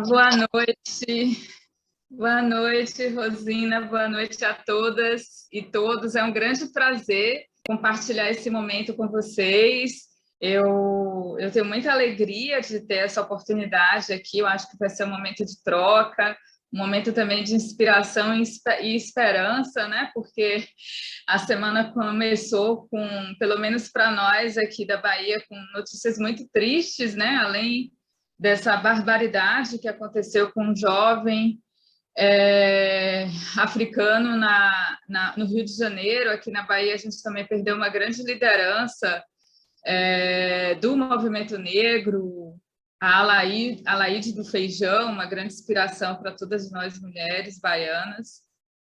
Boa noite. Boa noite, Rosina. Boa noite a todas e todos. É um grande prazer compartilhar esse momento com vocês. Eu tenho muita alegria de ter essa oportunidade aqui. Eu acho que vai ser um momento de troca, um momento também de inspiração e esperança, né? Porque a semana começou com, pelo menos para nós aqui da Bahia, com notícias muito tristes, né? Além dessa barbaridade que aconteceu com um jovem africano no Rio de Janeiro. Aqui na Bahia a gente também perdeu uma grande liderança do movimento negro, a Alaide do Feijão, uma grande inspiração para todas nós mulheres baianas.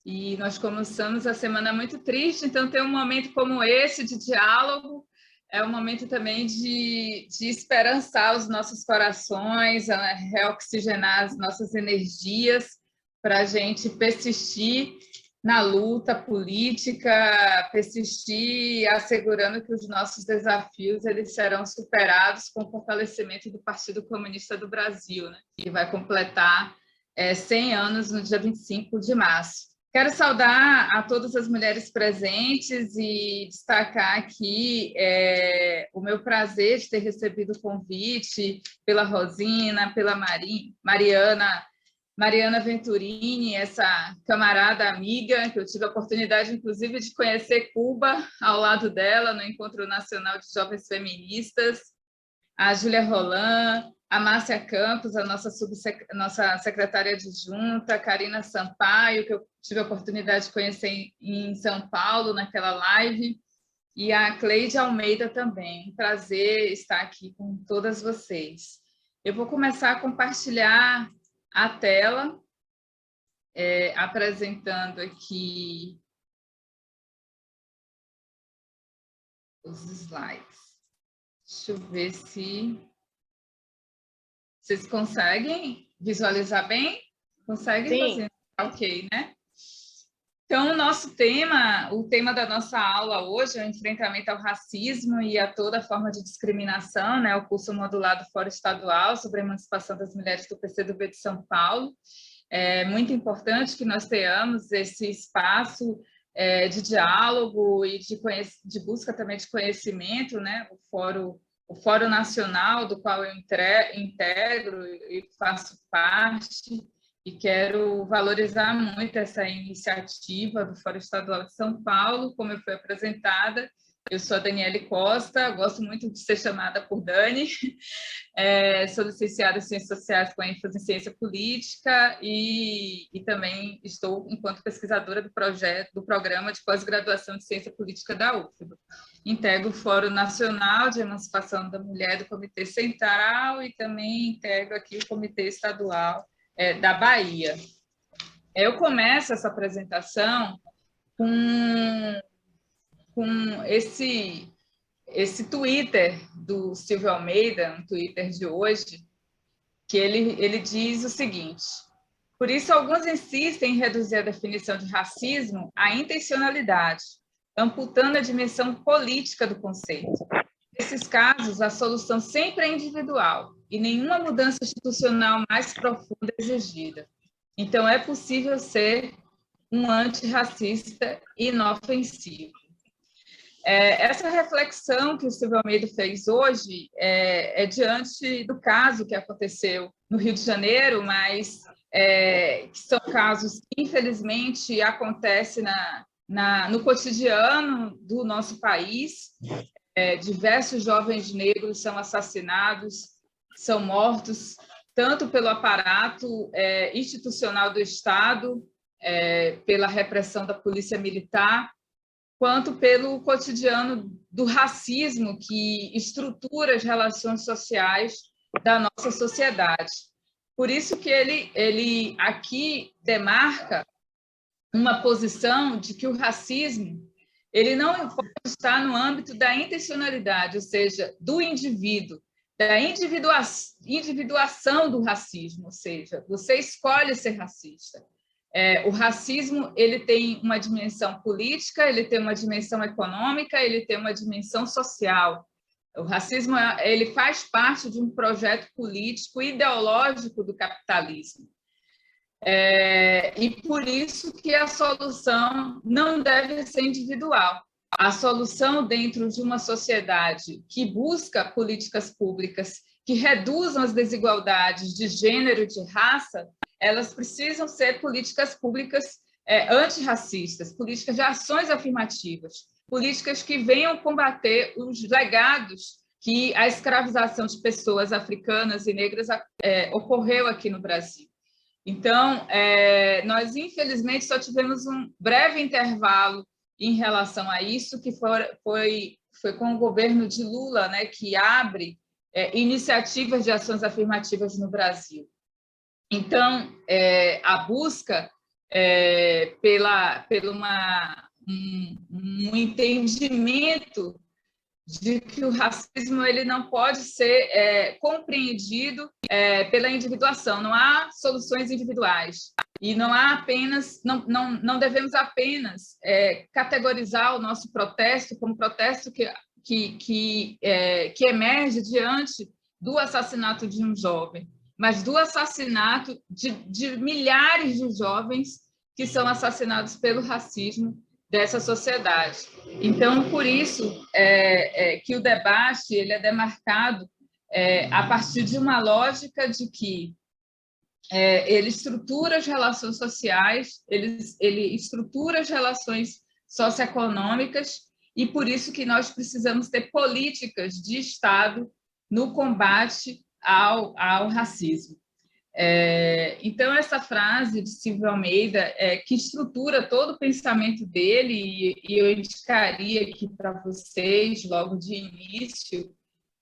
E nós começamos a semana muito triste, então ter um momento como esse de diálogo é um momento também de esperançar os nossos corações, reoxigenar as nossas energias para a gente persistir na luta política, persistir assegurando que os nossos desafios eles serão superados com o fortalecimento do Partido Comunista do Brasil, né? Que vai completar 100 anos no dia 25 de março. Quero saudar a todas as mulheres presentes e destacar aqui o meu prazer de ter recebido o convite pela Rosina, pela Mariana Venturini, essa camarada amiga, que eu tive a oportunidade, inclusive, de conhecer Cuba ao lado dela, no Encontro Nacional de Jovens Feministas, a Júlia Roland, a Márcia Campos, a nossa secretária adjunta, a Karina Sampaio, que eu tive a oportunidade de conhecer em São Paulo, naquela live, e a Cleide Almeida também. Um prazer estar aqui com todas vocês. Eu vou começar a compartilhar a tela, apresentando aqui os slides. Deixa eu ver se vocês conseguem visualizar bem? Conseguem? Sim. Ok, né? Então, o tema da nossa aula hoje é o enfrentamento ao racismo e a toda forma de discriminação, né? O curso modulado Fórum Estadual sobre a emancipação das mulheres do PCdoB de São Paulo. É muito importante que nós tenhamos esse espaço de diálogo e de busca também de conhecimento, né? O Fórum Nacional, do qual eu integro e faço parte, e quero valorizar muito essa iniciativa do Fórum Estadual de São Paulo, como eu fui apresentada. Eu sou a Daniele Costa, gosto muito de ser chamada por Dani, sou licenciada em Ciências Sociais com ênfase em Ciência Política e também estou enquanto pesquisadora do Programa de Pós-Graduação de Ciência Política da UFBA. Integro o Fórum Nacional de Emancipação da Mulher do Comitê Central e também integro aqui o Comitê Estadual da Bahia. Eu começo essa apresentação com esse Twitter do Silvio Almeida, um Twitter de hoje, que ele diz o seguinte: por isso alguns insistem em reduzir a definição de racismo à intencionalidade, amputando a dimensão política do conceito. Nesses casos, a solução sempre é individual e nenhuma mudança institucional mais profunda é exigida. Então, é possível ser um antirracista inofensivo. Essa reflexão que o Silvio Almeida fez hoje é diante do caso que aconteceu no Rio de Janeiro, mas que são casos que, infelizmente, acontecem no cotidiano do nosso país. Diversos jovens negros são assassinados, são mortos, tanto pelo aparato institucional do Estado, pela repressão da polícia militar, quanto pelo cotidiano do racismo que estrutura as relações sociais da nossa sociedade. Por isso que ele aqui demarca uma posição de que o racismo ele não pode estar no âmbito da intencionalidade, ou seja, do indivíduo, da individuação do racismo, ou seja, você escolhe ser racista. O racismo ele tem uma dimensão política, ele tem uma dimensão econômica, ele tem uma dimensão social. O racismo ele faz parte de um projeto político ideológico do capitalismo. E por isso que a solução não deve ser individual. A solução dentro de uma sociedade que busca políticas públicas que reduzam as desigualdades de gênero e de raça, elas precisam ser políticas públicas antirracistas, políticas de ações afirmativas, políticas que venham combater os legados que a escravização de pessoas africanas e negras ocorreu aqui no Brasil. Então, nós, infelizmente, só tivemos um breve intervalo em relação a isso, que foi com o governo de Lula, né, que abre iniciativas de ações afirmativas no Brasil. Então, a busca pelo um entendimento de que o racismo ele não pode ser compreendido pela individuação, não há soluções individuais. E não há apenas, não devemos apenas categorizar o nosso protesto como protesto que emerge diante do assassinato de um jovem, mas do assassinato de milhares de jovens que são assassinados pelo racismo dessa sociedade. Então, por isso que o debate ele é demarcado a partir de uma lógica de que ele estrutura as relações sociais, ele estrutura as relações socioeconômicas, e por isso que nós precisamos ter políticas de Estado no combate ao racismo. Então, essa frase de Silvio Almeida, que estrutura todo o pensamento dele, e eu indicaria aqui para vocês, logo de início,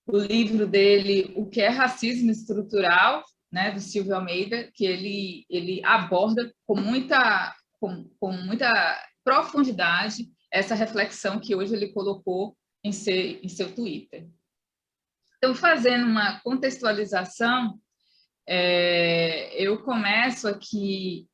o livro dele, O que é Racismo Estrutural, né, do Silvio Almeida, que ele aborda com muita profundidade essa reflexão que hoje ele colocou em seu Twitter. Então, fazendo uma contextualização, eu começo aqui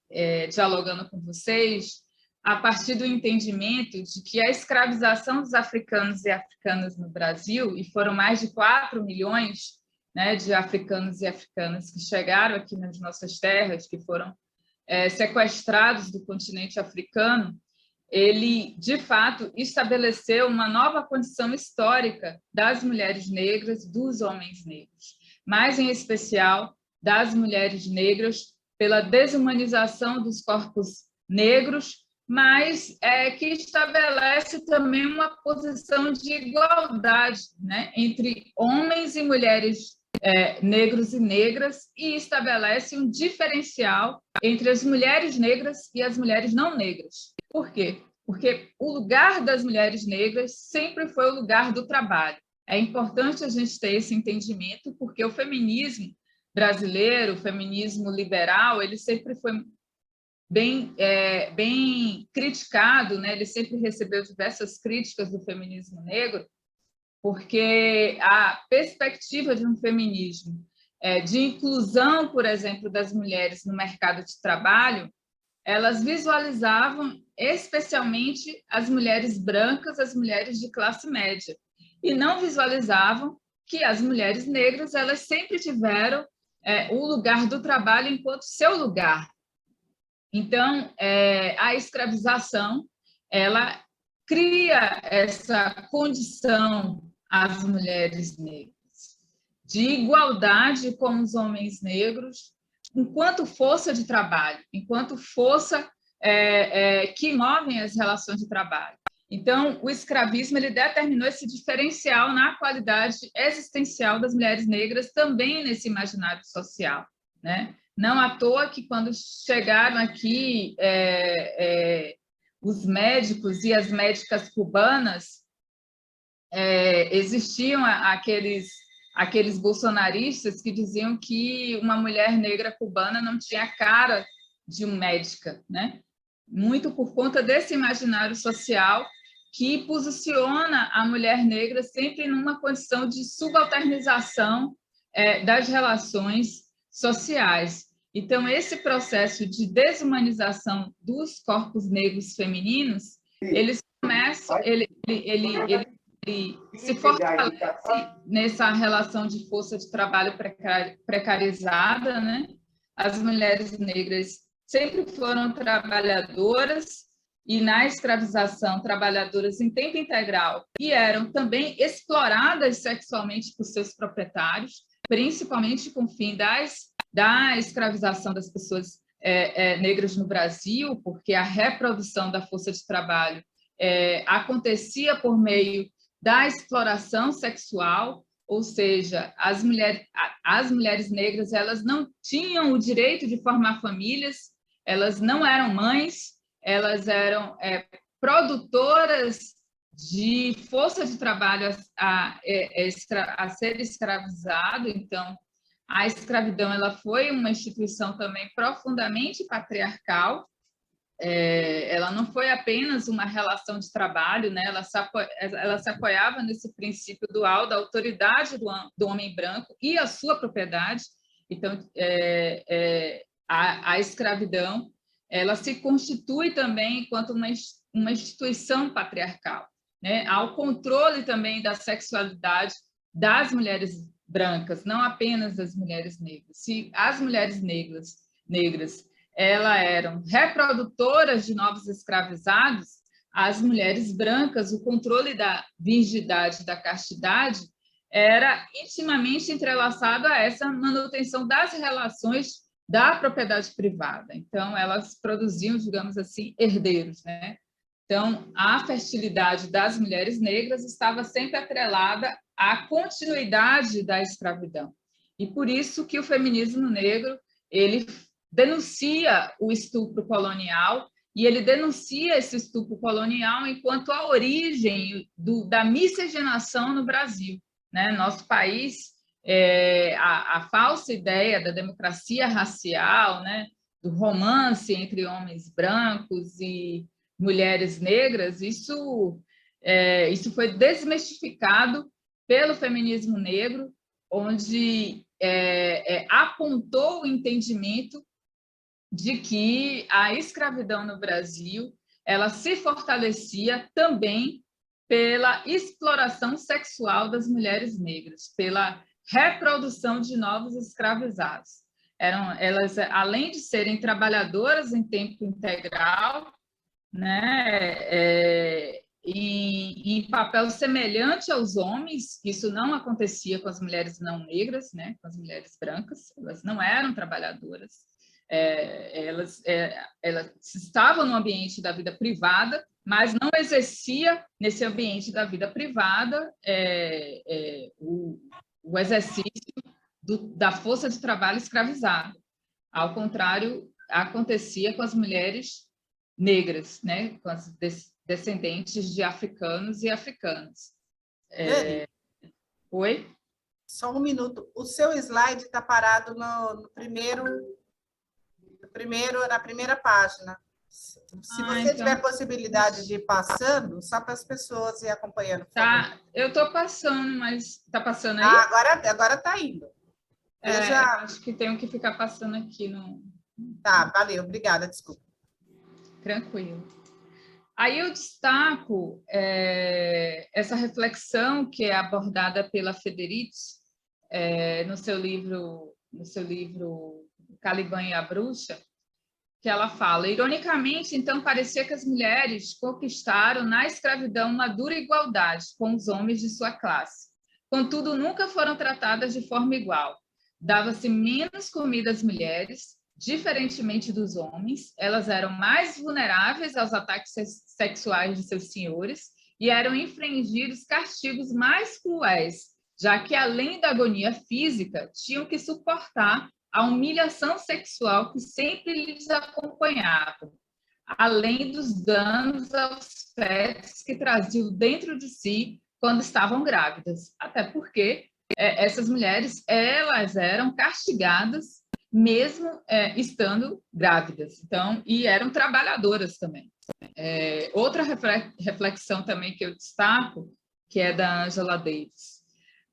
dialogando com vocês a partir do entendimento de que a escravização dos africanos e africanas no Brasil, e foram mais de 4 milhões, né, de africanos e africanas que chegaram aqui nas nossas terras, que foram sequestrados do continente africano, ele, de fato, estabeleceu uma nova condição histórica das mulheres negras, dos homens negros, mas, em especial, das mulheres negras, pela desumanização dos corpos negros, mas que estabelece também uma posição de igualdade, né, entre homens e mulheres negros e negras, e estabelece um diferencial entre as mulheres negras e as mulheres não negras. Por quê? Porque o lugar das mulheres negras sempre foi o lugar do trabalho. É importante a gente ter esse entendimento, porque o feminismo brasileiro, o feminismo liberal, ele sempre foi bem criticado, né? Ele sempre recebeu diversas críticas do feminismo negro, porque a perspectiva de um feminismo de inclusão, por exemplo, das mulheres no mercado de trabalho, elas visualizavam especialmente as mulheres brancas, as mulheres de classe média, e não visualizavam que as mulheres negras elas sempre tiveram o lugar do trabalho enquanto seu lugar. Então, a escravização ela cria essa condição às mulheres negras de igualdade com os homens negros, enquanto força de trabalho, enquanto força que movem as relações de trabalho. Então, o escravismo ele determinou esse diferencial na qualidade existencial das mulheres negras também nesse imaginário social, né? Não à toa que, quando chegaram aqui os médicos e as médicas cubanas, existiam aqueles bolsonaristas que diziam que uma mulher negra cubana não tinha cara de uma médica, né? Muito por conta desse imaginário social que posiciona a mulher negra sempre numa condição de subalternização das relações sociais. Então, esse processo de desumanização dos corpos negros femininos, ele se fortalece nessa relação de força de trabalho precarizada, né? As mulheres negras sempre foram trabalhadoras e na escravização trabalhadoras em tempo integral e eram também exploradas sexualmente por seus proprietários, principalmente com o fim da escravização das pessoas negras no Brasil, porque a reprodução da força de trabalho acontecia por meio da exploração sexual, ou seja, as mulheres negras elas não tinham o direito de formar famílias, elas não eram mães, elas eram produtoras de força de trabalho a ser escravizado. Então, a escravidão ela foi uma instituição também profundamente patriarcal. Ela não foi apenas uma relação de trabalho, né? Ela se apoiava nesse princípio dual da autoridade do homem branco e a sua propriedade. Então, a escravidão ela se constitui também enquanto uma instituição patriarcal, né? Ao controle também da sexualidade das mulheres brancas, não apenas das mulheres negras. Se as mulheres negras elas eram reprodutoras de novos escravizados, as mulheres brancas, o controle da virgindade, da castidade, era intimamente entrelaçado a essa manutenção das relações da propriedade privada. Então, elas produziam, digamos assim, herdeiros, né? Então, a fertilidade das mulheres negras estava sempre atrelada à continuidade da escravidão. E por isso que o feminismo negro, ele denuncia o estupro colonial, e ele denuncia esse estupro colonial enquanto a origem da miscigenação no Brasil, né? Nosso país, a falsa ideia da democracia racial, né? Do romance entre homens brancos e mulheres negras, isso foi desmistificado pelo feminismo negro, onde apontou o entendimento de que a escravidão no Brasil ela se fortalecia também pela exploração sexual das mulheres negras, pela reprodução de novos escravizados. Elas, além de serem trabalhadoras em tempo integral, né, em papel semelhante aos homens, isso não acontecia com as mulheres não negras, né, com as mulheres brancas, elas não eram trabalhadoras. Elas estavam no ambiente da vida privada, mas não exercia nesse ambiente da vida privada o exercício da força de trabalho escravizada. Ao contrário, acontecia com as mulheres negras, né, com as descendentes de africanos e africanas. Oi? Só um minuto. O seu slide está parado na primeira página. Se você então... tiver possibilidade de ir passando, só para as pessoas ir acompanhando. Tá, eu estou passando, mas está passando aí? Agora está indo. Acho que tenho que ficar passando aqui no... Tá, valeu, obrigada, desculpa. Tranquilo. Aí eu destaco essa reflexão que é abordada pela Federici no seu livro Caliban e a Bruxa, que ela fala, ironicamente, então, parecia que as mulheres conquistaram na escravidão uma dura igualdade com os homens de sua classe. Contudo, nunca foram tratadas de forma igual. Dava-se menos comida às mulheres, diferentemente dos homens, elas eram mais vulneráveis aos ataques sexuais de seus senhores e eram infligidos castigos mais cruéis, já que, além da agonia física, tinham que suportar a humilhação sexual que sempre lhes acompanhava, além dos danos aos fetos que traziam dentro de si quando estavam grávidas. Até porque essas mulheres elas eram castigadas mesmo estando grávidas, então, e eram trabalhadoras também. Outra reflexão também que eu destaco, que é da Angela Davis.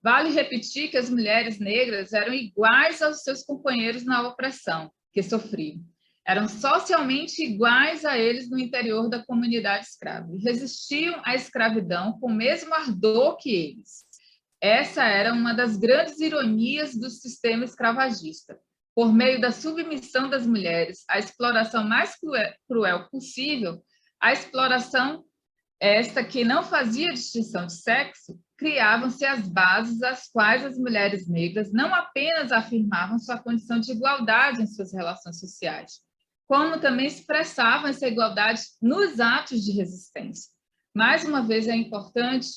Vale repetir que as mulheres negras eram iguais aos seus companheiros na opressão que sofriam. eram socialmente iguais a eles no interior da comunidade escrava e resistiam à escravidão com o mesmo ardor que eles. Essa era uma das grandes ironias do sistema escravagista. Por meio da submissão das mulheres à exploração mais cruel possível, a exploração esta que não fazia distinção de sexo, criavam-se as bases às quais as mulheres negras não apenas afirmavam sua condição de igualdade em suas relações sociais, como também expressavam essa igualdade nos atos de resistência. Mais uma vez é importante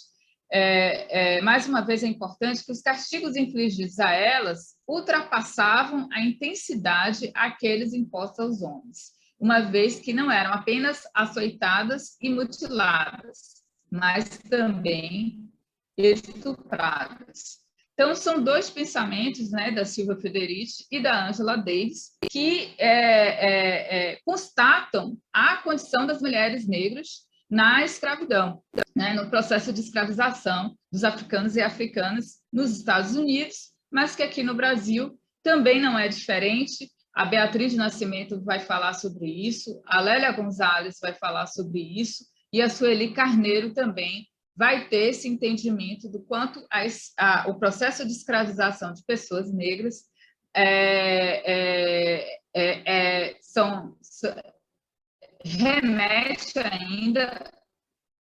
que os castigos infligidos a elas ultrapassavam a intensidade àqueles impostos aos homens, uma vez que não eram apenas açoitadas e mutiladas, mas também estupradas. Então, são dois pensamentos, né, da Silvia Federici e da Angela Davis, que constatam a condição das mulheres negras na escravidão, né, no processo de escravização dos africanos e africanas nos Estados Unidos, mas que aqui no Brasil também não é diferente. A Beatriz Nascimento vai falar sobre isso, a Lélia Gonzalez vai falar sobre isso, e a Sueli Carneiro também vai ter esse entendimento do quanto o processo de escravização de pessoas negras remete ainda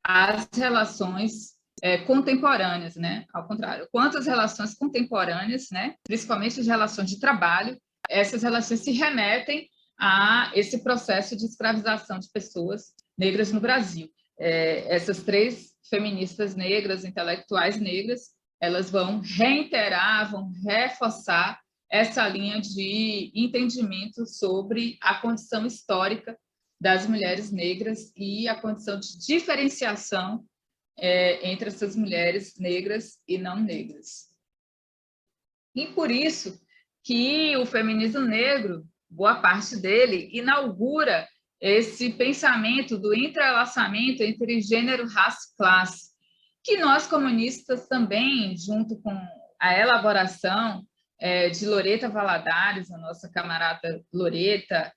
às relações contemporâneas, né? Ao contrário, quanto às relações contemporâneas, né? Principalmente as relações de trabalho, essas relações se remetem a esse processo de escravização de pessoas negras no Brasil. Essas três feministas negras, intelectuais negras, elas vão reiterar, vão reforçar essa linha de entendimento sobre a condição histórica das mulheres negras e a condição de diferenciação entre essas mulheres negras e não negras. E por isso que o feminismo negro, boa parte dele, inaugura esse pensamento do entrelaçamento entre gênero, raça e classe, que nós comunistas também, junto com a elaboração de Loreta Valadares, a nossa camarada Loreta,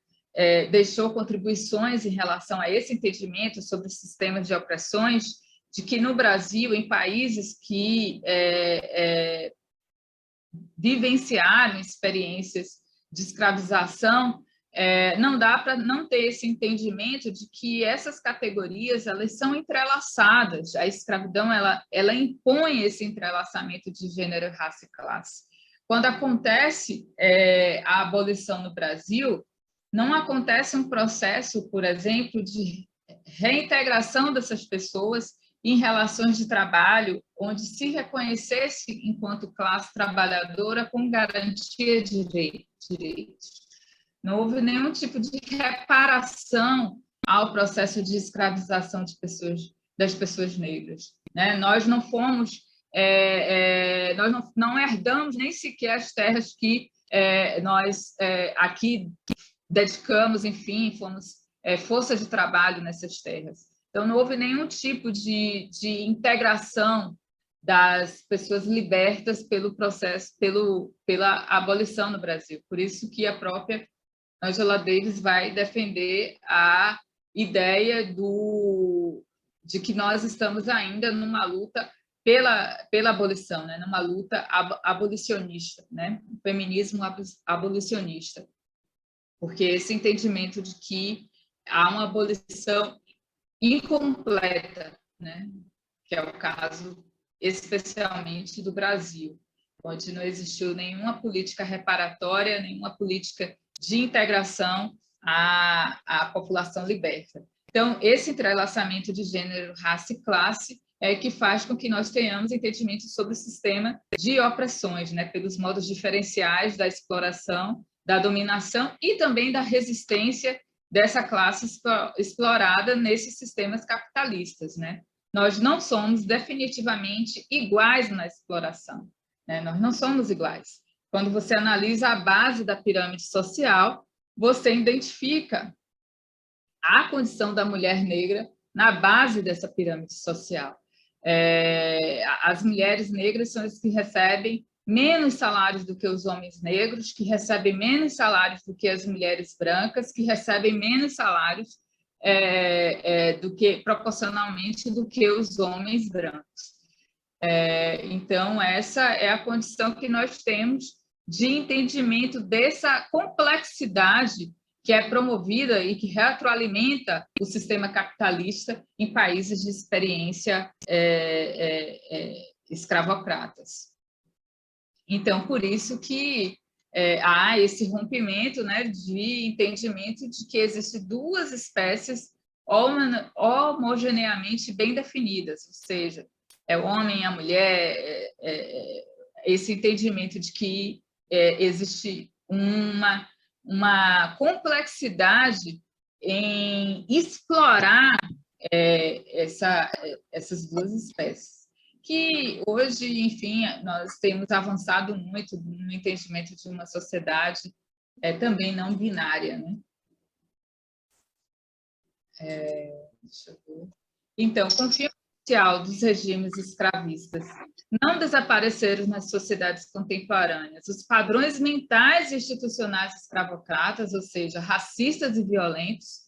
deixou contribuições em relação a esse entendimento sobre os sistemas de opressões, de que no Brasil, em países que vivenciaram experiências de escravização, não dá para não ter esse entendimento de que essas categorias elas são entrelaçadas. A escravidão ela impõe esse entrelaçamento de gênero, raça e classe. Quando acontece a abolição no Brasil, não acontece um processo, por exemplo, de reintegração dessas pessoas em relações de trabalho, onde se reconhecesse enquanto classe trabalhadora com garantia de direitos. Não houve nenhum tipo de reparação ao processo de escravização das pessoas negras, né? Nós não fomos, nós não herdamos nem sequer as terras que nós aqui dedicamos, enfim, fomos força de trabalho nessas terras. Então, não houve nenhum tipo de integração das pessoas libertas pelo processo, pela abolição no Brasil. Por isso que a própria Angela Davis vai defender a ideia de que nós estamos ainda numa luta pela abolição, né? Numa luta abolicionista, né? Um feminismo abolicionista. Porque esse entendimento de que há uma abolição incompleta, né? Que é o caso especialmente do Brasil, onde não existiu nenhuma política reparatória, nenhuma política de integração à população liberta. Então, esse entrelaçamento de gênero, raça e classe é que faz com que nós tenhamos entendimento sobre o sistema de opressões, né? Pelos modos diferenciais da exploração, da dominação e também da resistência dessa classe explorada nesses sistemas capitalistas, né? Nós não somos definitivamente iguais na exploração, né? Nós não somos iguais. Quando você analisa a base da pirâmide social, você identifica a condição da mulher negra na base dessa pirâmide social. As mulheres negras são as que recebem menos salários do que os homens negros, que recebem menos salários do que as mulheres brancas, que recebem menos salários do que proporcionalmente do que os homens brancos. Então, essa é a condição que nós temos de entendimento dessa complexidade que é promovida e que retroalimenta o sistema capitalista em países de experiência escravocratas. Então, por isso que há esse rompimento, né, de entendimento de que existem duas espécies homogeneamente bem definidas, ou seja, é o homem e a mulher, esse entendimento de que existe uma complexidade em explorar essas duas espécies, que hoje, enfim, nós temos avançado muito no entendimento de uma sociedade também não binária, né? Deixa eu ver. Então, confio dos regimes escravistas não desapareceram nas sociedades contemporâneas. Os padrões mentais e institucionais escravocratas, ou seja, racistas e violentos,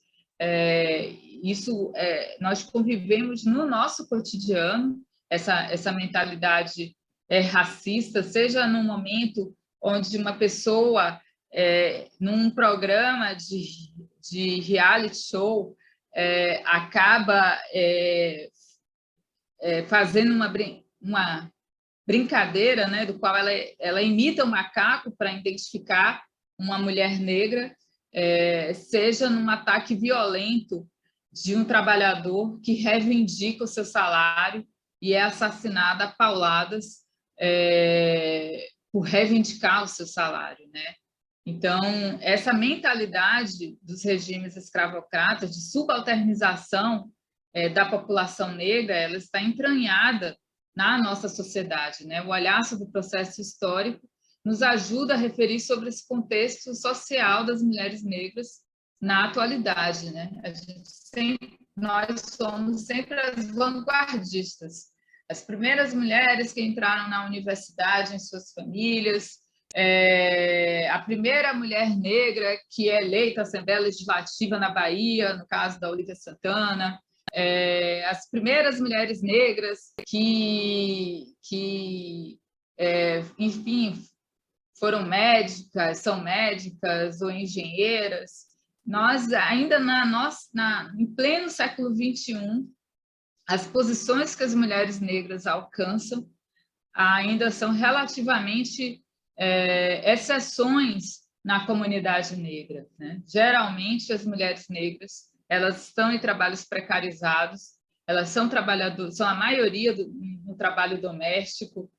nós convivemos no nosso cotidiano, essa mentalidade racista, seja num momento onde uma pessoa, num programa de reality show, acaba fazendo uma brincadeira, né, do qual ela imita um macaco para identificar uma mulher negra, seja num ataque violento de um trabalhador que reivindica o seu salário e é assassinada a pauladas por reivindicar o seu salário, né? Então, essa mentalidade dos regimes escravocratas de subalternização da população negra, ela está entranhada na nossa sociedade, né? O olhar sobre o processo histórico nos ajuda a referir sobre esse contexto social das mulheres negras na atualidade, né? Nós somos sempre as vanguardistas, as primeiras mulheres que entraram na universidade em suas famílias, a primeira mulher negra que é eleita à Assembleia Legislativa na Bahia, no caso da Olívia Santana, as primeiras mulheres negras enfim, foram médicas, são médicas ou engenheiras. Nós, ainda em pleno século XXI, as posições que as mulheres negras alcançam ainda são relativamente exceções na comunidade negra, né? Geralmente, as mulheres negras elas estão em trabalhos precarizados, elas são trabalhadoras, são a maioria no trabalho doméstico.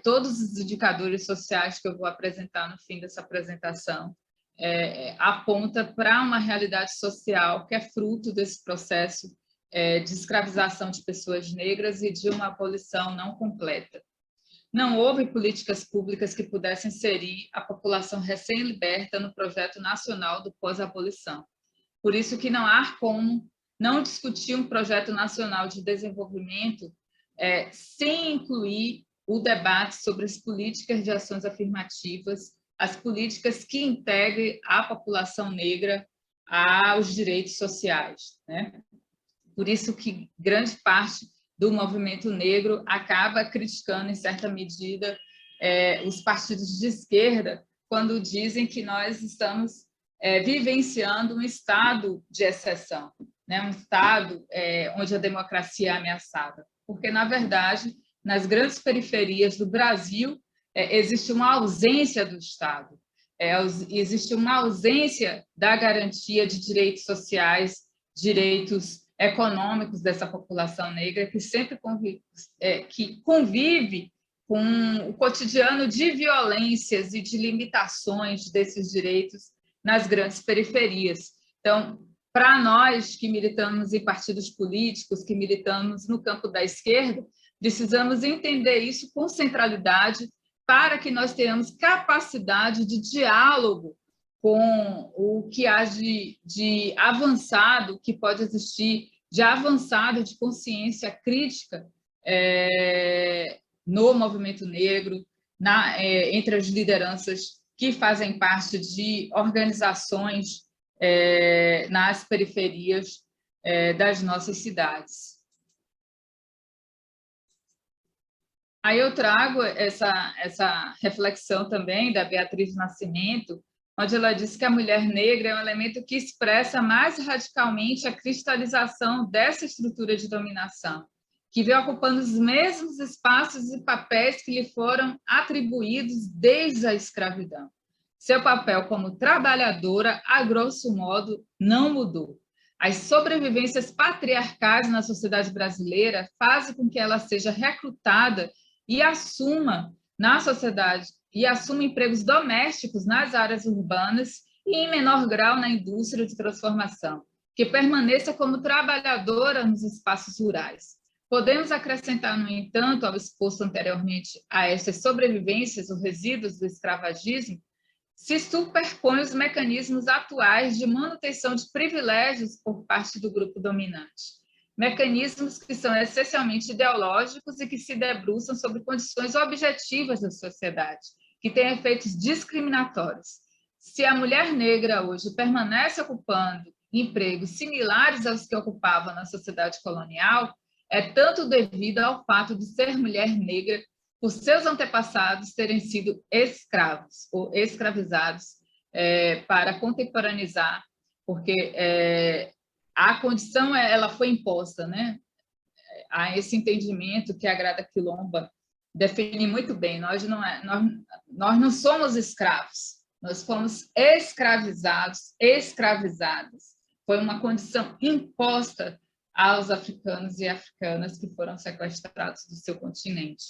Todos os indicadores sociais que eu vou apresentar no fim dessa apresentação aponta para uma realidade social que é fruto desse processo de escravização de pessoas negras e de uma abolição não completa. Não houve políticas públicas que pudessem inserir a população recém-liberta no projeto nacional do pós-abolição. Por isso que não há como não discutir um projeto nacional de desenvolvimento sem incluir o debate sobre as políticas de ações afirmativas, as políticas que integrem a população negra aos direitos sociais, né? Por isso que grande parte do movimento negro acaba criticando, em certa medida, os partidos de esquerda, quando dizem que nós estamos vivenciando um estado de exceção, né? Um estado onde a democracia é ameaçada. Porque, na verdade, nas grandes periferias do Brasil, existe uma ausência do Estado, existe uma ausência da garantia de direitos sociais, direitos econômicos dessa população negra que sempre convive com o cotidiano de violências e de limitações desses direitos nas grandes periferias. Então, para nós que militamos em partidos políticos, que militamos no campo da esquerda, precisamos entender isso com centralidade para que nós tenhamos capacidade de diálogo com o que há de avançado, que pode existir, de avançado de consciência crítica no movimento negro, entre as lideranças que fazem parte de organizações nas periferias das nossas cidades. Aí eu trago essa reflexão também da Beatriz Nascimento, onde ela diz que a mulher negra é um elemento que expressa mais radicalmente a cristalização dessa estrutura de dominação, que vem ocupando os mesmos espaços e papéis que lhe foram atribuídos desde a escravidão. Seu papel como trabalhadora, a grosso modo, não mudou. As sobrevivências patriarcais na sociedade brasileira fazem com que ela seja recrutada e assuma na sociedade e assuma empregos domésticos nas áreas urbanas e, em menor grau, na indústria de transformação, que permaneça como trabalhadora nos espaços rurais. Podemos acrescentar, no entanto, ao exposto anteriormente a estas sobrevivências ou resíduos do escravagismo, se superpõem os mecanismos atuais de manutenção de privilégios por parte do grupo dominante. Mecanismos que são essencialmente ideológicos e que se debruçam sobre condições objetivas da sociedade, que têm efeitos discriminatórios. Se a mulher negra hoje permanece ocupando empregos similares aos que ocupava na sociedade colonial, é tanto devido ao fato de ser mulher negra por seus antepassados terem sido escravos ou escravizados para contemporaneizar, porque a condição ela foi imposta, né? A esse entendimento que a Grada Quilomba define muito bem. Nós não somos escravos, nós fomos escravizados, escravizadas. Foi uma condição imposta aos africanos e africanas que foram sequestrados do seu continente.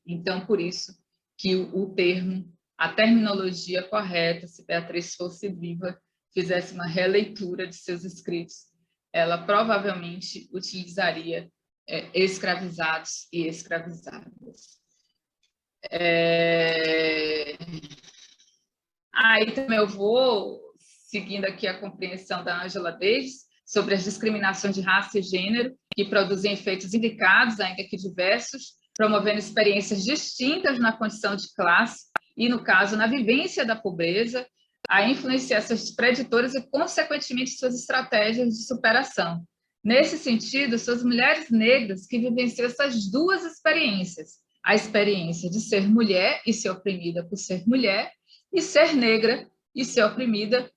Então, por isso que o termo, a terminologia correta, se Beatriz fosse viva, fizesse uma releitura de seus escritos, ela provavelmente utilizaria escravizados e escravizadas. Aí também eu vou, seguindo aqui a compreensão da Angela Davis, sobre as discriminações de raça e gênero, que produzem efeitos indicados, ainda que diversos, promovendo experiências distintas na condição de classe e, no caso, na vivência da pobreza, a influenciar seus preditores e, consequentemente, suas estratégias de superação. Nesse sentido, são as mulheres negras que vivenciam essas duas experiências, a experiência de ser mulher e ser oprimida por ser mulher, e ser negra e ser oprimida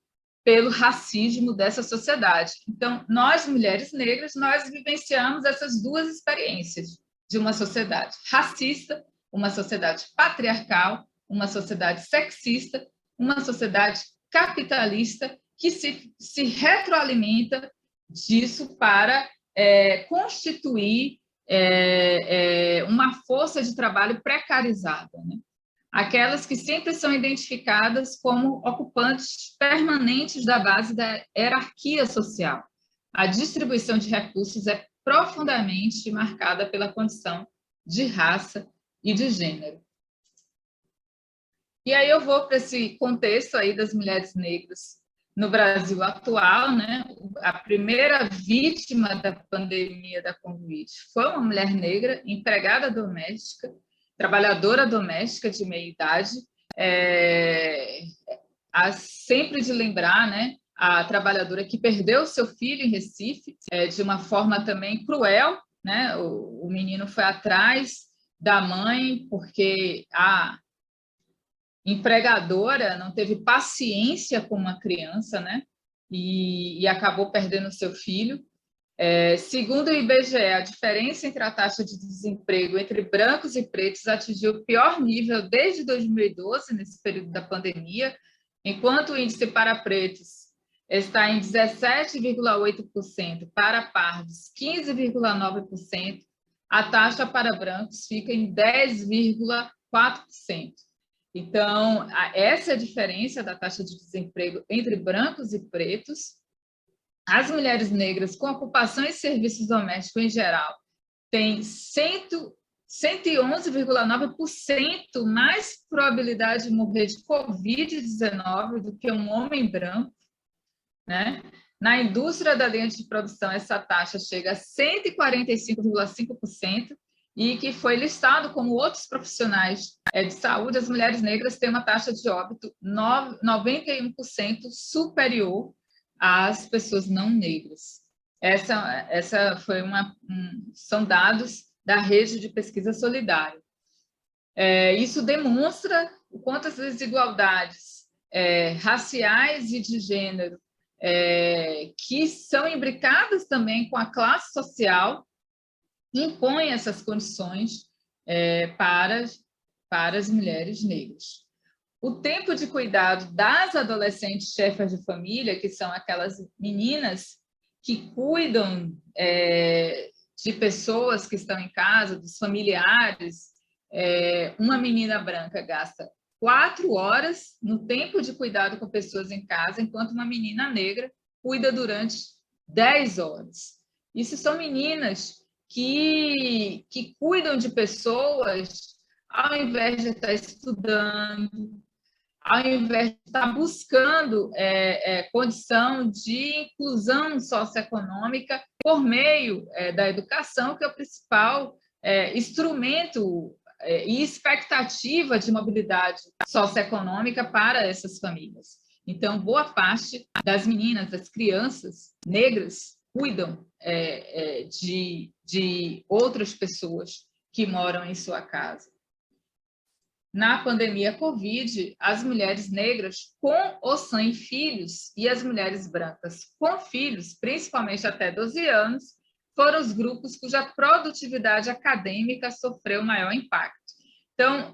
pelo racismo dessa sociedade. Então, nós, mulheres negras, nós vivenciamos essas duas experiências de uma sociedade racista, uma sociedade patriarcal, uma sociedade sexista, uma sociedade capitalista que se retroalimenta disso para constituir uma força de trabalho precarizada, né? Aquelas que sempre são identificadas como ocupantes permanentes da base da hierarquia social. A distribuição de recursos é profundamente marcada pela condição de raça e de gênero. E aí eu vou para esse contexto aí das mulheres negras no Brasil atual, né? A primeira vítima da pandemia da Covid foi uma mulher negra, empregada doméstica, trabalhadora doméstica de meia-idade, sempre de lembrar, né, a trabalhadora que perdeu seu filho em Recife, de uma forma também cruel, né? O menino foi atrás da mãe porque a empregadora não teve paciência com uma criança, né? E acabou perdendo seu filho. Segundo o IBGE, a diferença entre a taxa de desemprego entre brancos e pretos atingiu o pior nível desde 2012, nesse período da pandemia, enquanto o índice para pretos está em 17,8%, para pardos 15,9%, a taxa para brancos fica em 10,4%. Então, essa é a diferença da taxa de desemprego entre brancos e pretos. As mulheres negras com ocupação e serviços domésticos em geral têm 111,9% mais probabilidade de morrer de Covid-19 do que um homem branco, né? Na indústria da linha de produção, essa taxa chega a 145,5%, e que foi listado como outros profissionais de saúde, as mulheres negras têm uma taxa de óbito 91% superior às pessoas não negras. Essa foi são dados da Rede de Pesquisa Solidária. Isso demonstra o quanto as desigualdades raciais e de gênero, que são imbricadas também com a classe social, impõem essas condições para as mulheres negras. O tempo de cuidado das adolescentes chefas de família, que são aquelas meninas que cuidam de pessoas que estão em casa, dos familiares, uma menina branca gasta 4 horas no tempo de cuidado com pessoas em casa, enquanto uma menina negra cuida durante 10 horas. Isso são meninas que cuidam de pessoas ao invés de estar estudando, ao invés de estar buscando condição de inclusão socioeconômica por meio da educação, que é o principal instrumento e expectativa de mobilidade socioeconômica para essas famílias. Então, boa parte das meninas, das crianças negras, cuidam de outras pessoas que moram em sua casa. Na pandemia Covid, as mulheres negras com ou sem filhos e as mulheres brancas com filhos, principalmente até 12 anos, foram os grupos cuja produtividade acadêmica sofreu maior impacto. Então,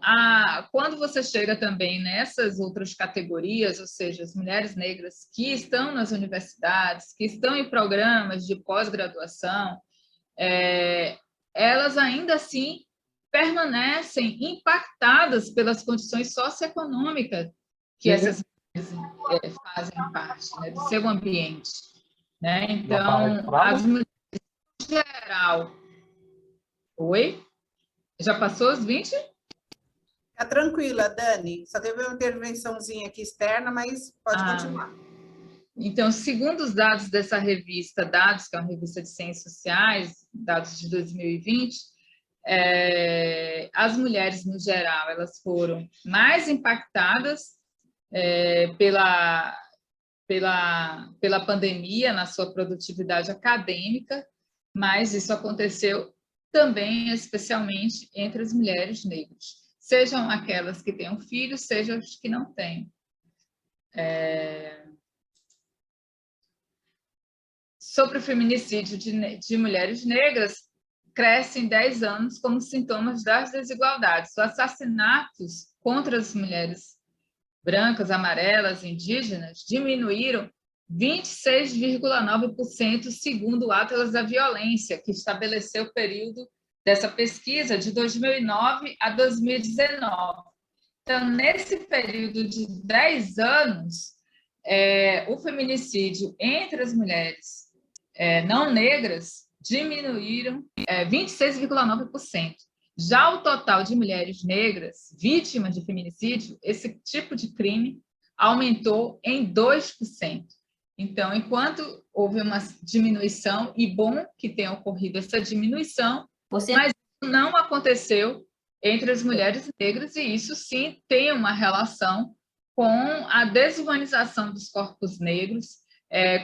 quando você chega também nessas outras categorias, ou seja, as mulheres negras que estão nas universidades, que estão em programas de pós-graduação, elas ainda assim permanecem impactadas pelas condições socioeconômicas que essas mulheres fazem parte, né, do seu ambiente. Né? Então, as mulheres, em geral... Oi? Já passou os 20? Tá tranquila, Dani. Só teve uma intervençãozinha aqui externa, mas pode continuar. Então, segundo os dados dessa revista, Dados, que é uma revista de ciências sociais, dados de 2020, as mulheres, no geral, elas foram mais impactadas pela pandemia na sua produtividade acadêmica, mas isso aconteceu também, especialmente, entre as mulheres negras. Sejam aquelas que tenham filhos, sejam as que não têm. Sobre o feminicídio de mulheres negras, cresce em 10 anos como sintomas das desigualdades. Os assassinatos contra as mulheres brancas, amarelas, indígenas, diminuíram 26,9% segundo o Atlas da Violência, que estabeleceu o período dessa pesquisa de 2009 a 2019. Então, nesse período de 10 anos, o feminicídio entre as mulheres não negras diminuíram 26,9%. Já o total de mulheres negras vítimas de feminicídio, esse tipo de crime, aumentou em 2%. Então, enquanto houve uma diminuição, e bom que tenha ocorrido essa diminuição, mas não aconteceu entre as mulheres negras, e isso sim tem uma relação com a desumanização dos corpos negros,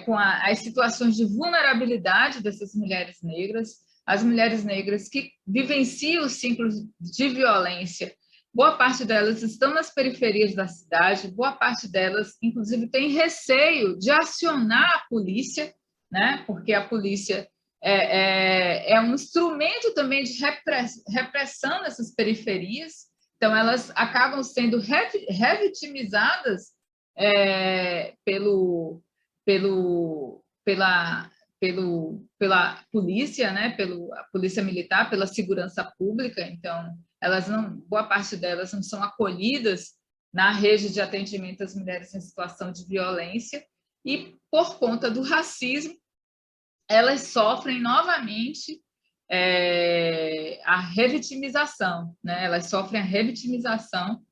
com as situações de vulnerabilidade dessas mulheres negras, as mulheres negras que vivenciam os ciclos de violência. Boa parte delas estão nas periferias da cidade, boa parte delas, inclusive, tem receio de acionar a polícia, né? Porque a polícia é um instrumento também de repressão nessas periferias, então elas acabam sendo revitimizadas pela polícia, né? Pela polícia militar, pela segurança pública. Então, boa parte delas não são acolhidas na rede de atendimento às mulheres em situação de violência, e por conta do racismo, elas sofrem novamente a revitimização, né? Elas sofrem a revitimização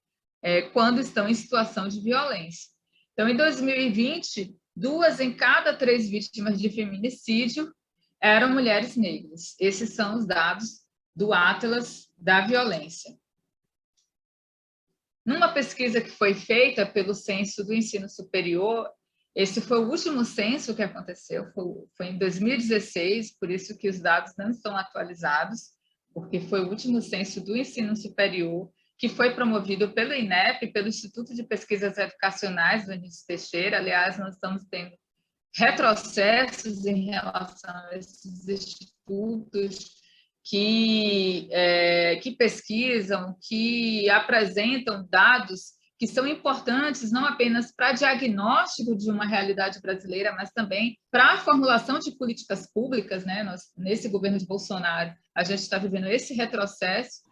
quando estão em situação de violência. Então, em 2020, 2 em cada 3 vítimas de feminicídio eram mulheres negras. Esses são os dados do Atlas da Violência. Numa pesquisa que foi feita pelo Censo do Ensino Superior, esse foi o último censo que aconteceu, foi em 2016, por isso que os dados não estão atualizados, porque foi o último censo do ensino superior, que foi promovido pelo INEP, pelo Instituto de Pesquisas Educacionais do Anísio Teixeira. Aliás, nós estamos tendo retrocessos em relação a esses institutos que pesquisam, que apresentam dados que são importantes não apenas para diagnóstico de uma realidade brasileira, mas também para a formulação de políticas públicas, né? Nesse governo de Bolsonaro, a gente está vivendo esse retrocesso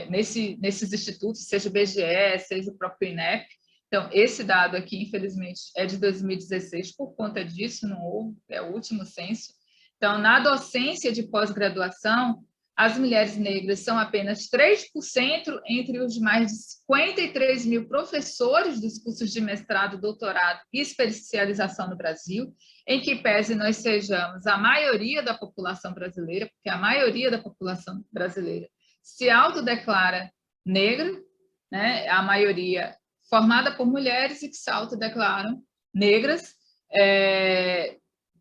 nesses institutos, seja o BGE, seja o próprio INEP. Então, esse dado aqui, infelizmente, é de 2016, por conta disso, não houve, é o último censo. Então, na docência de pós-graduação, as mulheres negras são apenas 3% entre os mais de 53 mil professores dos cursos de mestrado, doutorado e especialização no Brasil, em que pese nós sejamos a maioria da população brasileira, porque a maioria da população brasileira se autodeclara negra, né? A maioria formada por mulheres e que se autodeclaram negras.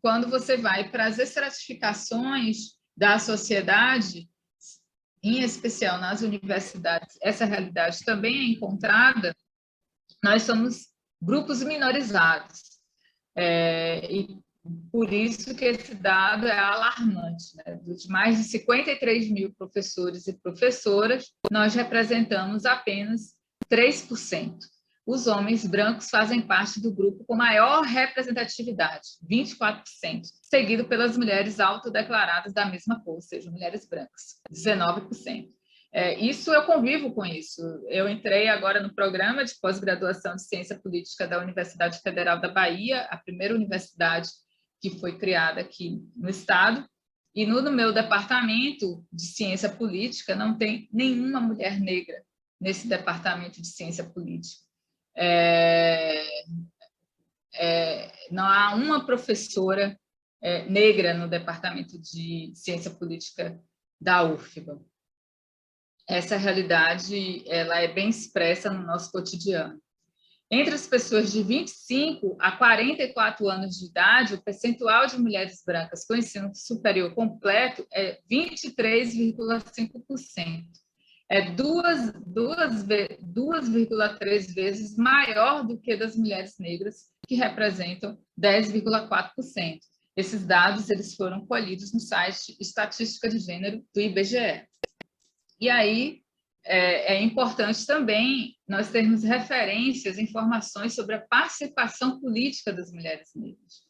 Quando você vai para as estratificações da sociedade, em especial nas universidades, essa realidade também é encontrada, nós somos grupos minorizados. E por isso que esse dado é alarmante, né? Dos mais de 53 mil professores e professoras, nós representamos apenas 3%. Os homens brancos fazem parte do grupo com maior representatividade, 24%, seguido pelas mulheres autodeclaradas da mesma cor, ou seja, mulheres brancas, 19%. Isso eu convivo com isso. Eu entrei agora no programa de pós-graduação de Ciência Política da Universidade Federal da Bahia, a primeira universidade que foi criada aqui no estado, e no meu departamento de Ciência Política não tem nenhuma mulher negra nesse departamento de Ciência Política. Não há uma professora negra no departamento de Ciência Política da UFBA. Essa realidade ela é bem expressa no nosso cotidiano. Entre as pessoas de 25 a 44 anos de idade, o percentual de mulheres brancas com ensino superior completo é 23,5%. É 2,3 vezes maior do que das mulheres negras, que representam 10,4%. Esses dados eles foram colhidos no site Estatística de Gênero do IBGE. E aí é importante também nós termos referências, informações sobre a participação política das mulheres negras.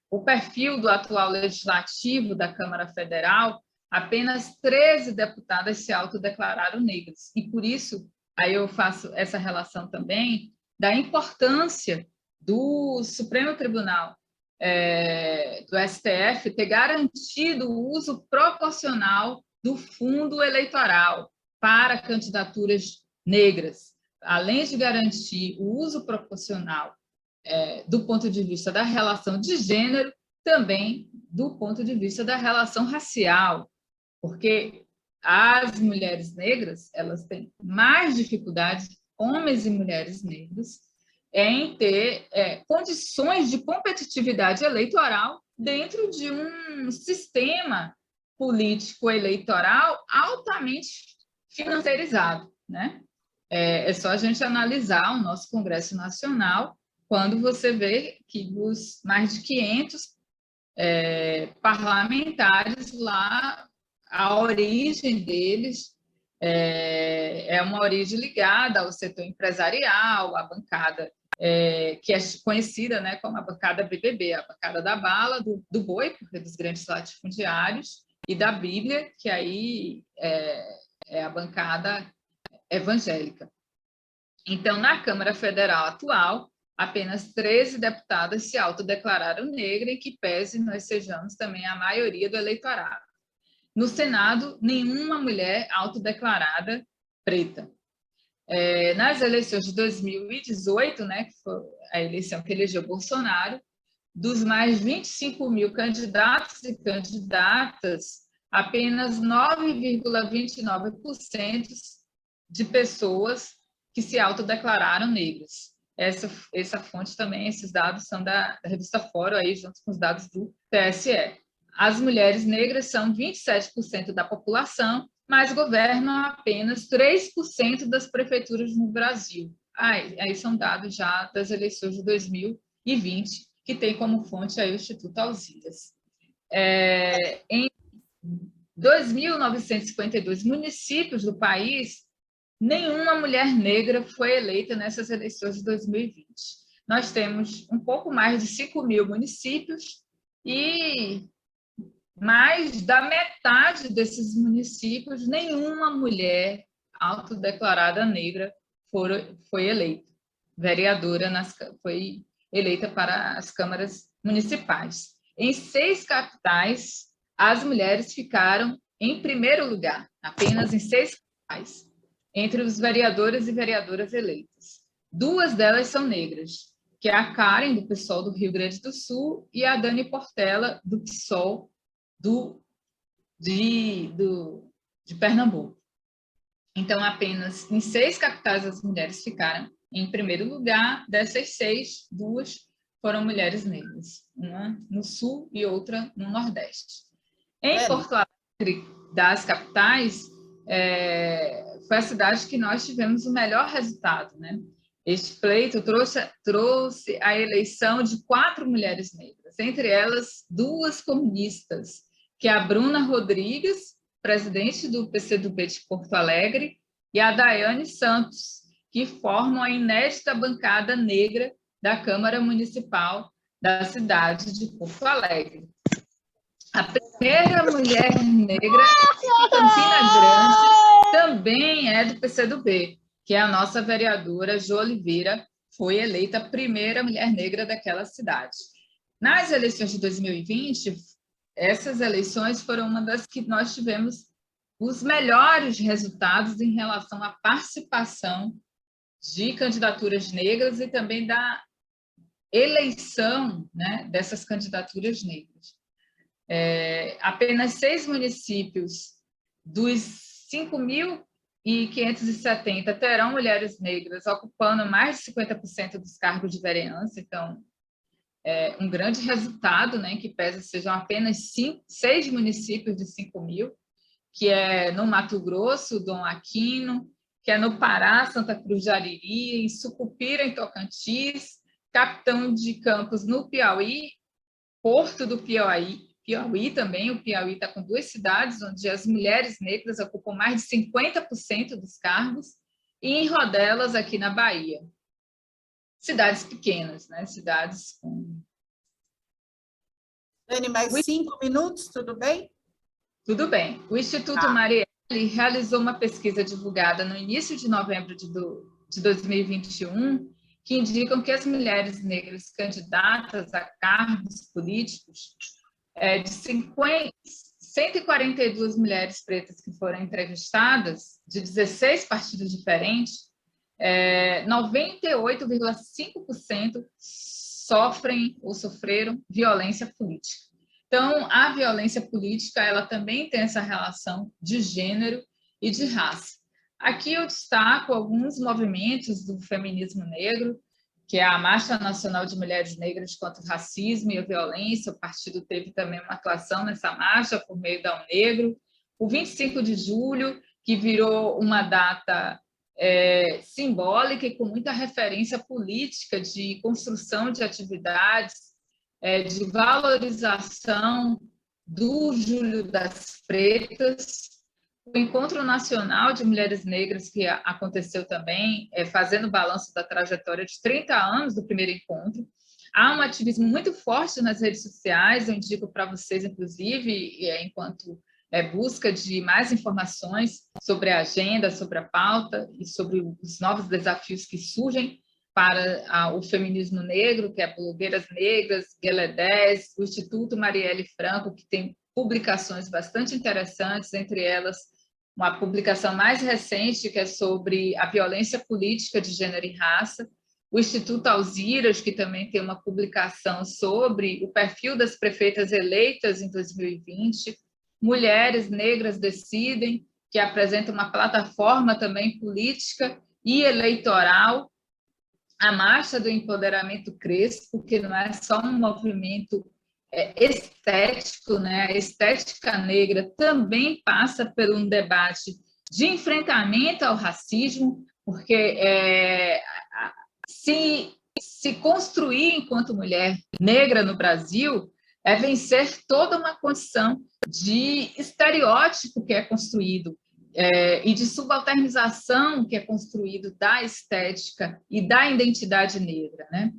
O perfil do atual legislativo da Câmara Federal, apenas 13 deputadas se autodeclararam negras. E por isso, aí eu faço essa relação também da importância do Supremo Tribunal, do STF, ter garantido o uso proporcional do fundo eleitoral para candidaturas negras, além de garantir o uso proporcional do ponto de vista da relação de gênero, também do ponto de vista da relação racial, porque as mulheres negras elas têm mais dificuldades, homens e mulheres negros, em ter condições de competitividade eleitoral dentro de um sistema político eleitoral altamente financiarizado, né? É só a gente analisar o nosso Congresso Nacional, quando você vê que dos mais de 500 parlamentares lá, a origem deles é uma origem ligada ao setor empresarial, à bancada que é conhecida, né, como a bancada BBB, a bancada da bala, do boi, porque dos grandes latifundiários, e da Bíblia, que aí é a bancada evangélica. Então, na Câmara Federal atual, apenas 13 deputadas se autodeclararam negras, e que pese nós sejamos também a maioria do eleitorado. No Senado, nenhuma mulher autodeclarada preta. Nas eleições de 2018, né, que foi a eleição que elegeu Bolsonaro, dos mais 25 mil candidatos e candidatas, apenas 9,29% de pessoas que se autodeclararam negras. Essa fonte também, esses dados são da revista Fórum, aí, junto com os dados do TSE. As mulheres negras são 27% da população, mas governam apenas 3% das prefeituras no Brasil. Aí são dados já das eleições de 2020, que tem como fonte aí o Instituto Alziras. Em 2.952 municípios do país, nenhuma mulher negra foi eleita nessas eleições de 2020. Nós temos um pouco mais de 5.000 municípios e mais da metade desses municípios, nenhuma mulher autodeclarada negra foi eleita. Vereadora foi eleita para as câmaras municipais. Em 6 capitais, as mulheres ficaram em primeiro lugar, apenas em 6 capitais, entre os vereadores e vereadoras eleitas. 2 delas são negras, que é a Karen, do PSOL do Rio Grande do Sul, e a Dani Portela, do PSOL de Pernambuco. Então, apenas em 6 capitais as mulheres ficaram em primeiro lugar. Dessas 6, 2 foram mulheres negras, uma no Sul e outra no Nordeste. Em Porto Alegre, das capitais, foi a cidade que nós tivemos o melhor resultado, né? Este pleito trouxe a eleição de 4 mulheres negras, entre elas 2 comunistas, que é a Bruna Rodrigues, presidente do PCdoB de Porto Alegre, e a Daiane Santos, que formam a inédita bancada negra da Câmara Municipal da cidade de Porto Alegre. A primeira mulher negra em Campina Grande também é do PCdoB, que é a nossa vereadora Jo Oliveira, foi eleita a primeira mulher negra daquela cidade. Nas eleições de 2020, essas eleições foram uma das que nós tivemos os melhores resultados em relação à participação de candidaturas negras e também da eleição, né, dessas candidaturas negras. Apenas 6 municípios dos 5.570 terão mulheres negras ocupando mais de 50% dos cargos de vereança, então um grande resultado, né, que pesa sejam apenas 6 municípios de 5.000, que é no Mato Grosso, Dom Aquino, que é no Pará, Santa Cruz de Ariri, em Sucupira, em Tocantins, Capitão de Campos, no Piauí, Porto do Piauí também, o Piauí está com 2 cidades onde as mulheres negras ocupam mais de 50% dos cargos, e em Rodelas, aqui na Bahia. Cidades pequenas, né? Cidades com... Dani, mais 5 minutos, tudo bem? Tudo bem. O Instituto Marielle realizou uma pesquisa divulgada no início de novembro de 2021, que indicam que as mulheres negras candidatas a cargos políticos, de 142 mulheres pretas que foram entrevistadas, de 16 partidos diferentes, 98,5% sofrem ou sofreram violência política. Então, a violência política, ela também tem essa relação de gênero e de raça. Aqui eu destaco alguns movimentos do feminismo negro, que é a Marcha Nacional de Mulheres Negras contra o Racismo e a Violência. O partido teve também uma atuação nessa marcha por meio da UNegro. O 25 de julho, que virou uma data simbólica e com muita referência política de construção de atividades, de valorização do Júlio das Pretas. O Encontro Nacional de Mulheres Negras, que aconteceu também, fazendo balanço da trajetória de 30 anos do primeiro encontro. Há um ativismo muito forte nas redes sociais, eu indico para vocês, inclusive, enquanto busca de mais informações sobre a agenda, sobre a pauta e sobre os novos desafios que surgem para o feminismo negro, que é Blogueiras Negras, Guelé 10, o Instituto Marielle Franco, que tem publicações bastante interessantes, entre elas uma publicação mais recente, que é sobre a violência política de gênero e raça, o Instituto Alziras, que também tem uma publicação sobre o perfil das prefeitas eleitas em 2020, Mulheres Negras Decidem, que apresenta uma plataforma também política e eleitoral, a Marcha do Empoderamento Crespo, que não é só um movimento estético, né? A estética negra também passa por um debate de enfrentamento ao racismo, porque se construir enquanto mulher negra no Brasil é vencer toda uma condição de estereótipo que é construído e de subalternização que é construído da estética e da identidade negra, né?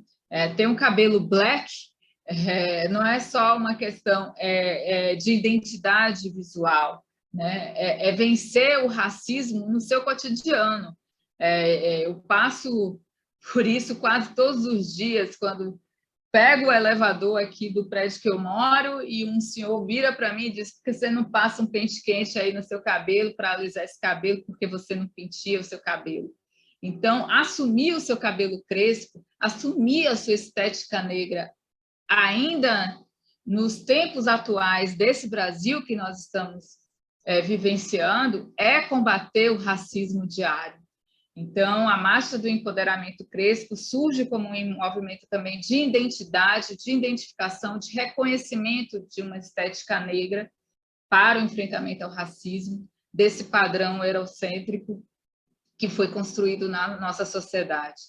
Ter um cabelo black não é só uma questão de identidade visual, né? É vencer o racismo no seu cotidiano. Eu passo por isso quase todos os dias, quando pego o elevador aqui do prédio que eu moro e um senhor vira para mim e diz: por que você não passa um pente quente aí no seu cabelo para alisar esse cabelo, porque você não penteia o seu cabelo? Então, assumir o seu cabelo crespo, assumir a sua estética negra, ainda nos tempos atuais desse Brasil que nós estamos vivenciando, é combater o racismo diário. Então, a Marcha do Empoderamento Crespo surge como um movimento também de identidade, de identificação, de reconhecimento de uma estética negra para o enfrentamento ao racismo, desse padrão eurocêntrico que foi construído na nossa sociedade.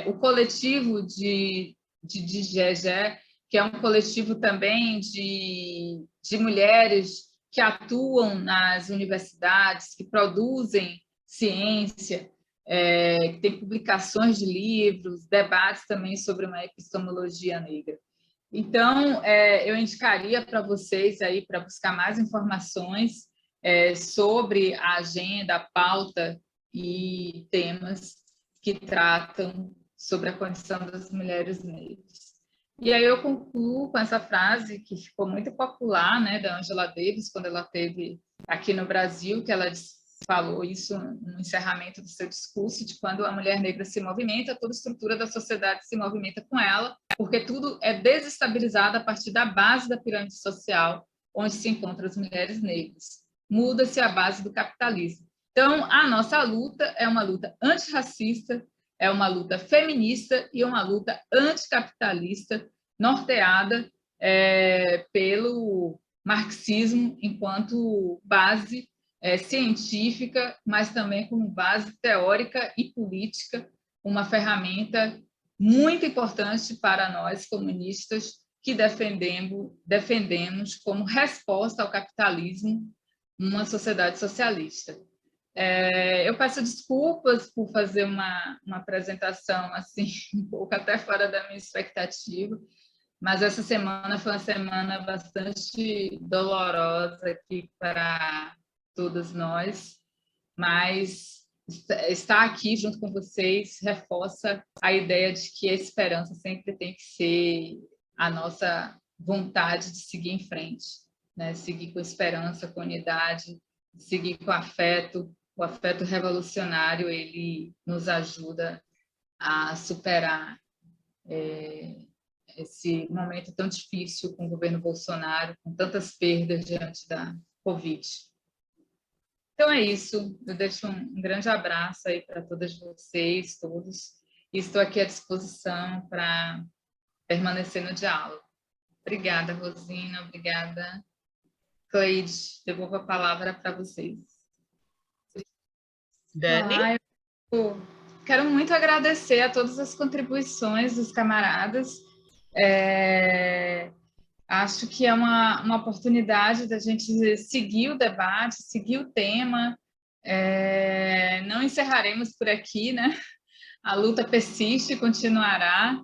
O coletivo de GEGE, que é um coletivo também de mulheres que atuam nas universidades, que produzem ciência, que tem publicações de livros, debates também sobre uma epistemologia negra. Então, eu indicaria para vocês aí para buscar mais informações sobre a agenda, a pauta e temas que tratam sobre a condição das mulheres negras. E aí eu concluo com essa frase que ficou muito popular, né, da Angela Davis, quando ela esteve aqui no Brasil, que ela falou isso no encerramento do seu discurso, de quando a mulher negra se movimenta, toda a estrutura da sociedade se movimenta com ela, porque tudo é desestabilizado a partir da base da pirâmide social, onde se encontram as mulheres negras. Muda-se a base do capitalismo. Então, a nossa luta é uma luta antirracista, é uma luta feminista e uma luta anticapitalista, norteada pelo marxismo enquanto base científica, mas também como base teórica e política, uma ferramenta muito importante para nós comunistas que defendemos como resposta ao capitalismo uma sociedade socialista. Eu peço desculpas por fazer uma apresentação assim, um pouco até fora da minha expectativa, mas essa semana foi uma semana bastante dolorosa aqui para todas nós, mas estar aqui junto com vocês reforça a ideia de que a esperança sempre tem que ser a nossa vontade de seguir em frente, né? Seguir com esperança, com unidade, seguir com afeto. O afeto revolucionário, ele nos ajuda a superar esse momento tão difícil com o governo Bolsonaro, com tantas perdas diante da Covid. Então é isso, eu deixo um grande abraço aí para todas vocês, todos, e estou aqui à disposição para permanecer no diálogo. Obrigada, Rosina, obrigada, Cleide, devolvo a palavra para vocês. Dani? Eu quero muito agradecer a todas as contribuições dos camaradas. Acho que é uma oportunidade da gente seguir o debate, seguir o tema. Não encerraremos por aqui, né? A luta persiste e continuará.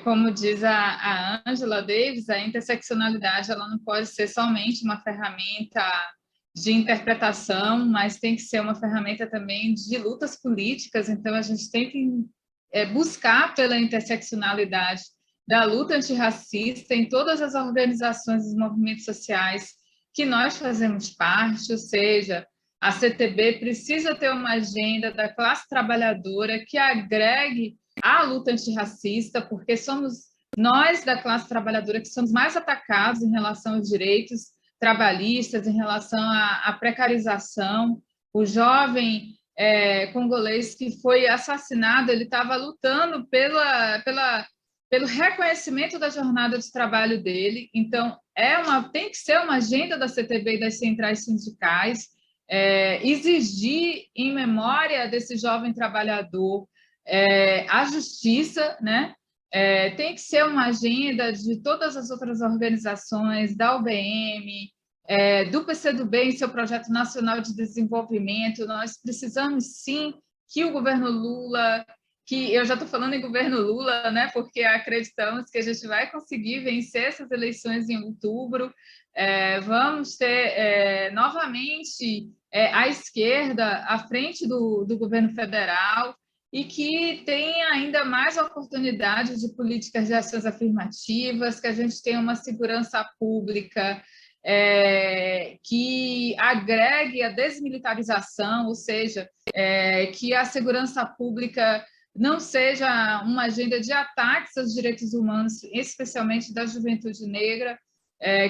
Como diz a Angela Davis, a interseccionalidade ela não pode ser somente uma ferramenta de interpretação, mas tem que ser uma ferramenta também de lutas políticas. Então, a gente tem que buscar pela interseccionalidade da luta antirracista em todas as organizações e movimentos sociais que nós fazemos parte, ou seja, a CTB precisa ter uma agenda da classe trabalhadora que agregue à luta antirracista, porque somos nós da classe trabalhadora que somos mais atacados em relação aos direitos, trabalhistas, em relação à precarização. O jovem congolês que foi assassinado, ele estava lutando pelo reconhecimento da jornada de trabalho dele. Então, tem que ser uma agenda da CTB e das centrais sindicais, exigir, em memória desse jovem trabalhador, a justiça, né? Tem que ser uma agenda de todas as outras organizações, da UBM, do PCdoB em seu projeto nacional de desenvolvimento. Nós precisamos, sim, que o governo Lula, que eu já estou falando em governo Lula, né, porque acreditamos que a gente vai conseguir vencer essas eleições em outubro. Vamos ter novamente a esquerda à frente do governo federal, e que tenha ainda mais oportunidades de políticas de ações afirmativas, que a gente tenha uma segurança pública que agregue a desmilitarização, ou seja, que a segurança pública não seja uma agenda de ataques aos direitos humanos, especialmente da juventude negra,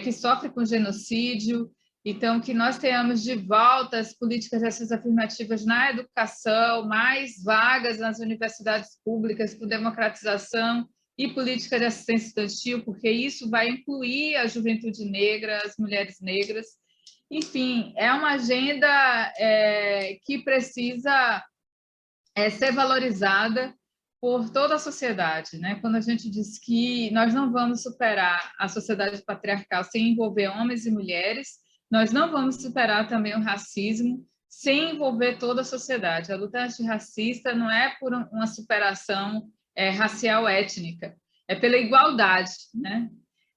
que sofre com genocídio. Então, que nós tenhamos de volta as políticas de ações afirmativas na educação, mais vagas nas universidades públicas por democratização e política de assistência estudantil, porque isso vai incluir a juventude negra, as mulheres negras. Enfim, é uma agenda que precisa ser valorizada por toda a sociedade, né? Quando a gente diz que nós não vamos superar a sociedade patriarcal sem envolver homens e mulheres, nós não vamos superar também o racismo sem envolver toda a sociedade. A luta antirracista não é por uma superação racial étnica, é pela igualdade, né?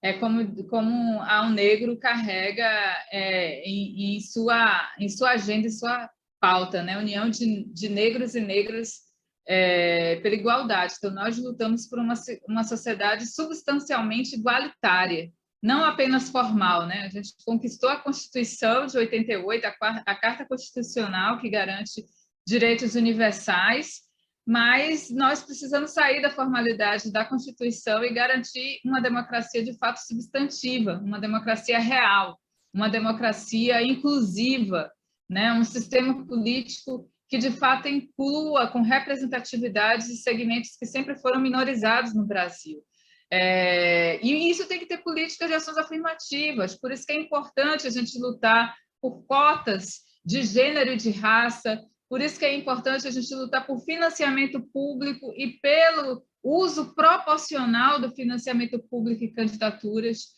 É como a Negro carrega em sua agenda, em sua pauta, né? União de negros e negras pela igualdade. Então, nós lutamos por uma sociedade substancialmente igualitária, não apenas formal, né? A gente conquistou a Constituição de 88, a Carta Constitucional, que garante direitos universais, mas nós precisamos sair da formalidade da Constituição e garantir uma democracia de fato substantiva, uma democracia real, uma democracia inclusiva, né? Um sistema político que, de fato, inclua com representatividade de segmentos que sempre foram minorizados no Brasil. E isso tem que ter políticas de ações afirmativas, por isso que é importante a gente lutar por cotas de gênero e de raça, por isso que é importante a gente lutar por financiamento público e pelo uso proporcional do financiamento público e candidaturas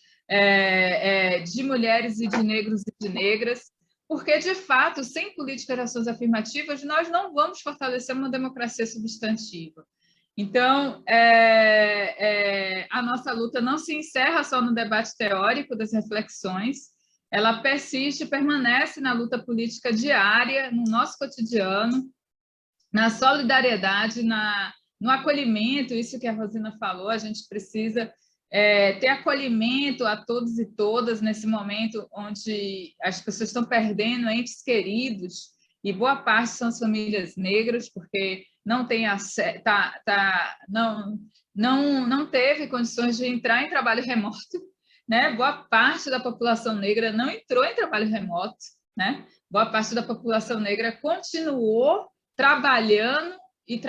de mulheres e de negros e de negras, porque, de fato, sem políticas de ações afirmativas, nós não vamos fortalecer uma democracia substantiva. Então, a nossa luta não se encerra só no debate teórico das reflexões, ela persiste e permanece na luta política diária, no nosso cotidiano, na solidariedade, no acolhimento, isso que a Rosina falou, a gente precisa ter acolhimento a todos e todas nesse momento onde as pessoas estão perdendo entes queridos, e boa parte são as famílias negras, porque não tem não teve condições de entrar em trabalho remoto, né? Boa parte da população negra não entrou em trabalho remoto, né? Boa parte da população negra continuou trabalhando em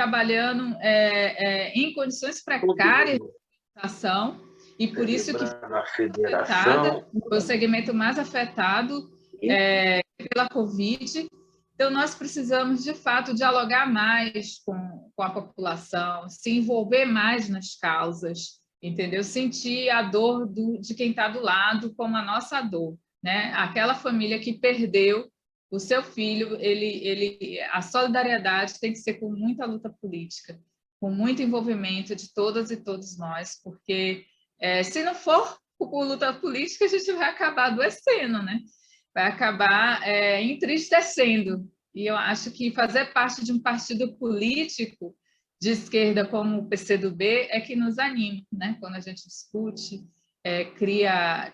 condições precárias de alimentação, e por isso que foi o segmento mais afetado pela Covid. Então, nós precisamos, de fato, dialogar mais com a população, se envolver mais nas causas, entendeu? Sentir a dor de quem está do lado como a nossa dor, né? Aquela família que perdeu o seu filho, a solidariedade tem que ser com muita luta política, com muito envolvimento de todas e todos nós, porque se não for com luta política, a gente vai acabar adoecendo, né? Vai acabar entristecendo. E eu acho que fazer parte de um partido político de esquerda como o PCdoB é que nos anima, né? Quando a gente discute, cria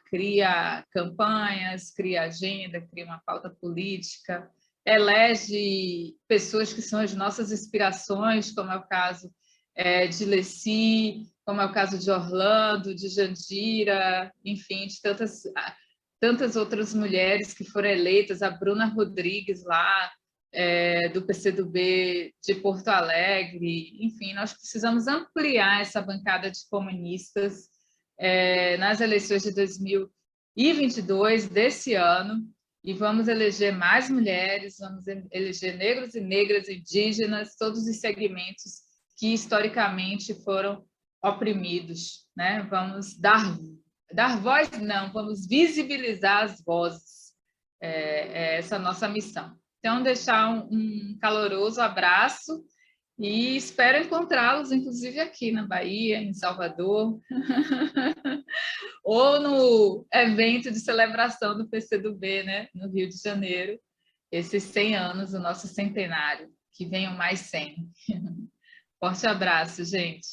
campanhas, cria agenda, cria uma pauta política, elege pessoas que são as nossas inspirações, como é o caso de Leci, como é o caso de Orlando, de Jandira, enfim, de tantas tantas outras mulheres que foram eleitas, a Bruna Rodrigues lá, do PCdoB de Porto Alegre, enfim, nós precisamos ampliar essa bancada de comunistas nas eleições de 2022 desse ano, e vamos eleger mais mulheres, vamos eleger negros e negras, indígenas, todos os segmentos que historicamente foram oprimidos, né? Vamos dar voz, não, vamos visibilizar as vozes. Essa é a nossa missão. Então, deixar um caloroso abraço e espero encontrá-los, inclusive aqui na Bahia, em Salvador, ou no evento de celebração do PCdoB, né, no Rio de Janeiro, esses 100 anos, o nosso centenário. Que venham mais 100. Forte abraço, gente.